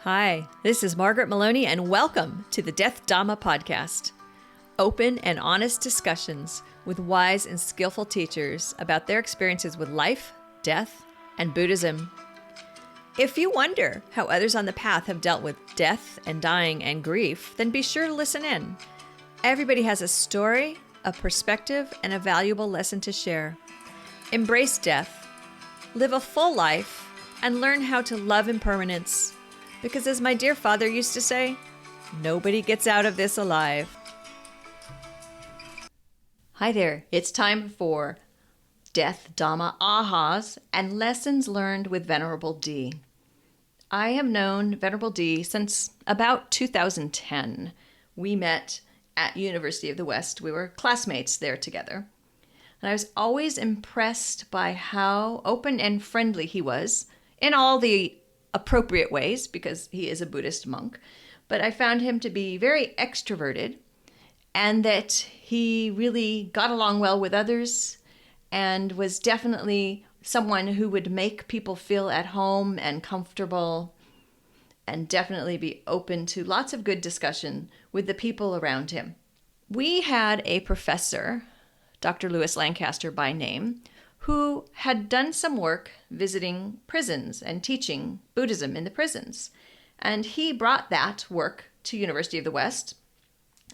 Hi, this is Margaret Meloni, and welcome to the Death Dhamma Podcast. Open and honest discussions with wise and skillful teachers about their experiences with life, death, and Buddhism. If you wonder how others on the path have dealt with death and dying and grief, then be sure to listen in. Everybody has a story, a perspective, and a valuable lesson to share. Embrace death, live a full life, and learn how to love impermanence. Because as my dear father used to say, nobody gets out of this alive. Hi there, it's time for Death Dhamma Ahas and Lessons Learned with Venerable D. I have known Venerable D since about 2010. We met at University of the West. We were classmates there together. And I was always impressed by how open and friendly he was in all the appropriate ways, because he is a Buddhist monk. But I found him to be very extroverted, and that he really got along well with others and was definitely someone who would make people feel at home and comfortable, and definitely be open to lots of good discussion with the people around him. We had a professor, Dr. Lewis Lancaster by name, who had done some work visiting prisons and teaching Buddhism in the prisons. And he brought that work to University of the West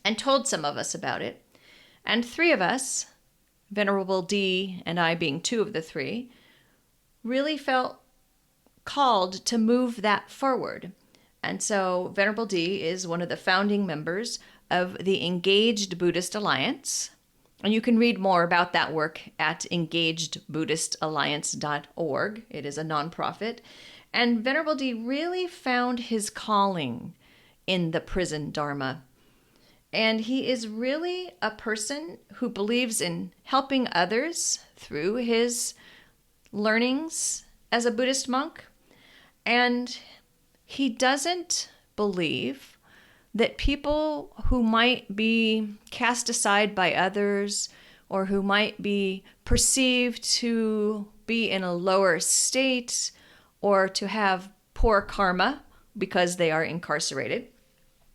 and told some of us about it. And three of us, Venerable D and I being two of the three, really felt called to move that forward. And so Venerable D is one of the founding members of the Engaged Buddhist Alliance. And you can read more about that work at engagedbuddhistalliance.org. It is a nonprofit. And Venerable D really found his calling in the prison Dharma. And he is really a person who believes in helping others through his learnings as a Buddhist monk. And he doesn't believe that people who might be cast aside by others or who might be perceived to be in a lower state or to have poor karma because they are incarcerated,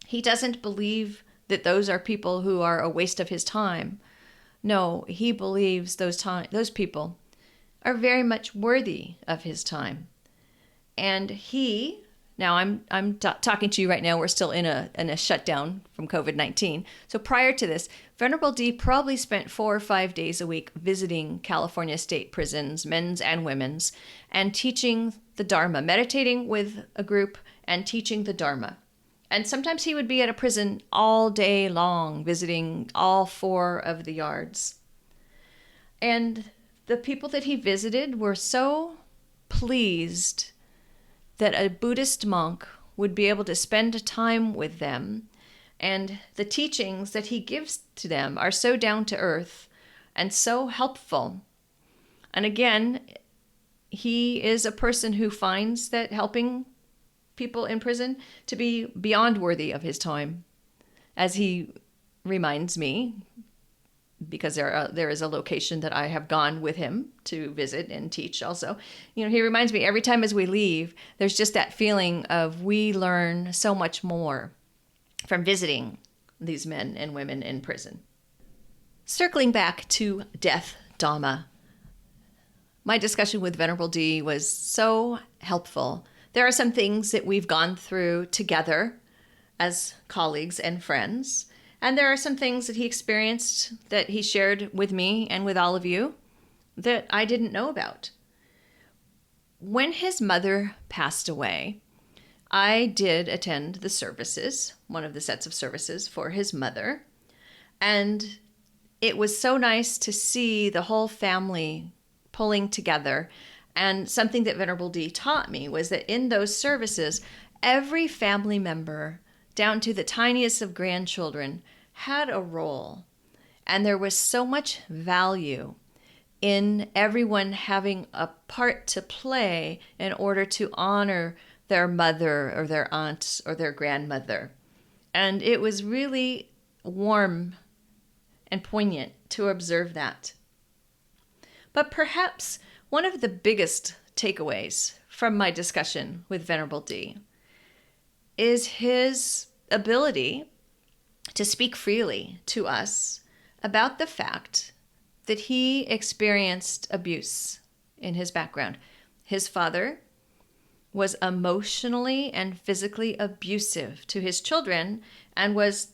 he doesn't believe that those are people who are a waste of his time. No, he believes those people are very much worthy of his time. And now I'm talking to you right now. We're still in a shutdown from COVID-19. So prior to this, Venerable D probably spent 4 or 5 days a week visiting California state prisons, men's and women's, and teaching the Dharma, meditating with a group and teaching the Dharma. And sometimes he would be at a prison all day long, visiting all 4 of the yards. And the people that he visited were so pleased that a Buddhist monk would be able to spend time with them, and the teachings that he gives to them are so down to earth and so helpful. And again, he is a person who finds that helping people in prison to be beyond worthy of his time, as he reminds me, because there is a location that I have gone with him to visit and teach also. He reminds me every time as we leave, there's just that feeling of we learn so much more from visiting these men and women in prison. Circling back to Death Dhamma, my discussion with Venerable D was so helpful. There are some things that we've gone through together as colleagues and friends. And there are some things that he experienced that he shared with me and with all of you that I didn't know about. When his mother passed away, I did attend the services, one of the sets of services for his mother. And it was so nice to see the whole family pulling together. And something that Venerable D taught me was that in those services, every family member, down to the tiniest of grandchildren, had a role. And there was so much value in everyone having a part to play in order to honor their mother or their aunt or their grandmother. And it was really warm and poignant to observe that. But perhaps one of the biggest takeaways from my discussion with Venerable D is his ability to speak freely to us about the fact that he experienced abuse in his background. His father was emotionally and physically abusive to his children and was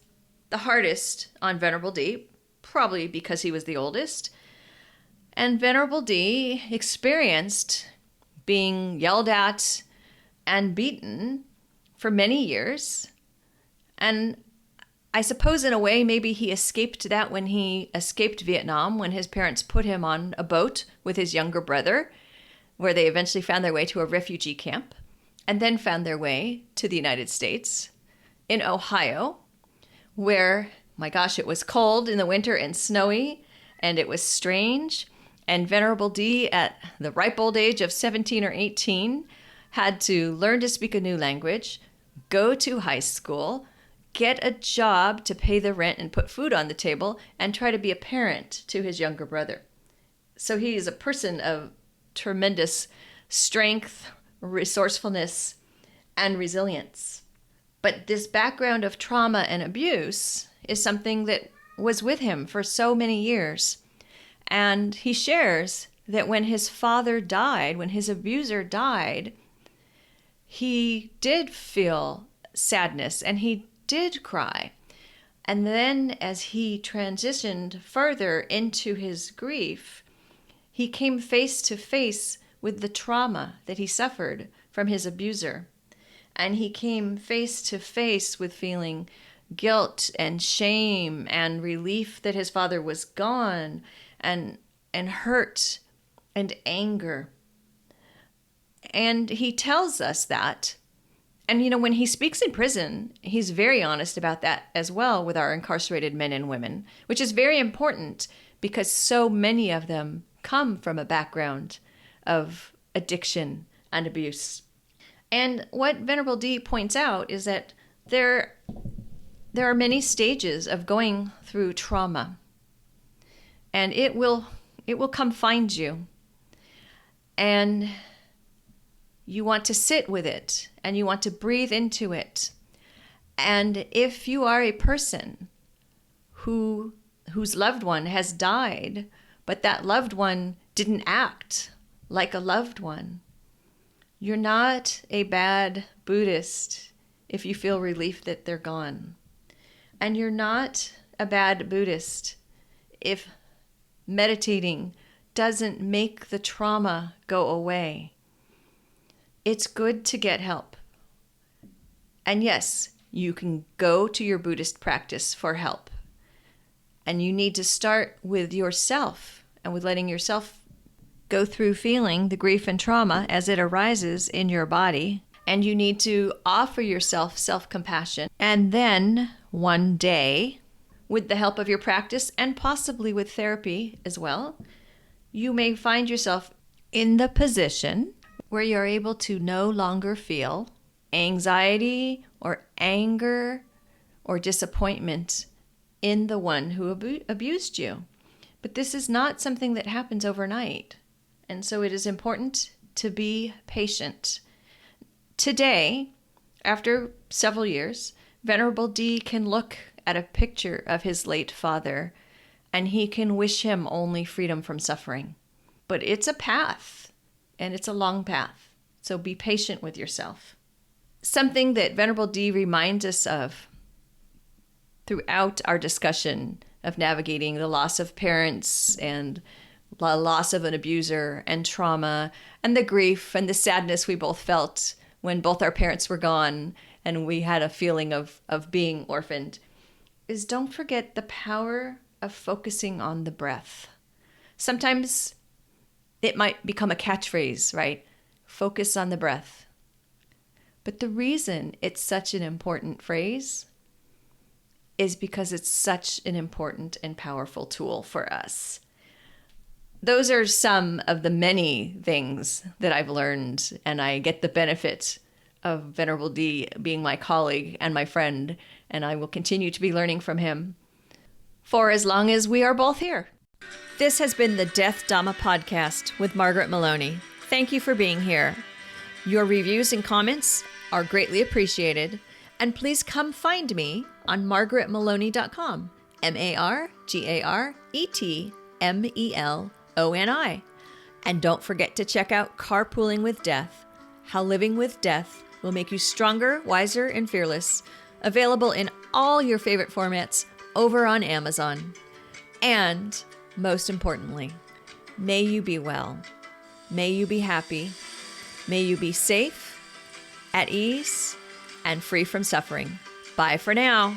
the hardest on Venerable D, probably because he was the oldest. And Venerable D experienced being yelled at and beaten for many years. And I suppose in a way, maybe he escaped that when he escaped Vietnam, when his parents put him on a boat with his younger brother, where they eventually found their way to a refugee camp, and then found their way to the United States in Ohio, where, my gosh, it was cold in the winter and snowy, and it was strange. And Venerable D, at the ripe old age of 17 or 18, had to learn to speak a new language, go to high school, get a job to pay the rent and put food on the table, and try to be a parent to his younger brother. So he is a person of tremendous strength, resourcefulness, and resilience. But this background of trauma and abuse is something that was with him for so many years. And he shares that when his father died, when his abuser died, he did feel sadness and he did cry. And then as he transitioned further into his grief, he came face to face with the trauma that he suffered from his abuser. And he came face to face with feeling guilt and shame and relief that his father was gone, and hurt and anger. And he tells us that. And, when he speaks in prison, he's very honest about that as well with our incarcerated men and women, which is very important because so many of them come from a background of addiction and abuse. And what Venerable D points out is that there are many stages of going through trauma, and it will come find you. And you want to sit with it, and you want to breathe into it. And if you are a person whose loved one has died, but that loved one didn't act like a loved one, you're not a bad Buddhist if you feel relief that they're gone. And you're not a bad Buddhist if meditating doesn't make the trauma go away. It's good to get help. And yes, you can go to your Buddhist practice for help. And you need to start with yourself and with letting yourself go through feeling the grief and trauma as it arises in your body. And you need to offer yourself self-compassion. And then one day, with the help of your practice and possibly with therapy as well, you may find yourself in the position where you're able to no longer feel anxiety or anger or disappointment in the one who abused you. But this is not something that happens overnight. And so it is important to be patient. Today, after several years, Venerable D can look at a picture of his late father and he can wish him only freedom from suffering. But it's a path, and it's a long path. So be patient with yourself. Something that Venerable D reminds us of throughout our discussion of navigating the loss of parents and the loss of an abuser and trauma and the grief and the sadness we both felt when both our parents were gone and we had a feeling of being orphaned, is don't forget the power of focusing on the breath. Sometimes it might become a catchphrase, right? Focus on the breath. But the reason it's such an important phrase is because it's such an important and powerful tool for us. Those are some of the many things that I've learned, and I get the benefit of Venerable D being my colleague and my friend, and I will continue to be learning from him for as long as we are both here. This has been the Death Dhamma Podcast with Margaret Meloni. Thank you for being here. Your reviews and comments are greatly appreciated, And please come find me on margaretmeloni.com, MargaretMeloni. And don't forget to check out Carpooling with Death, How Living with Death Will Make You Stronger, Wiser, and Fearless, available in all your favorite formats over on Amazon. And most importantly, may you be well, may you be happy, may you be safe, at ease, and free from suffering. Bye for now.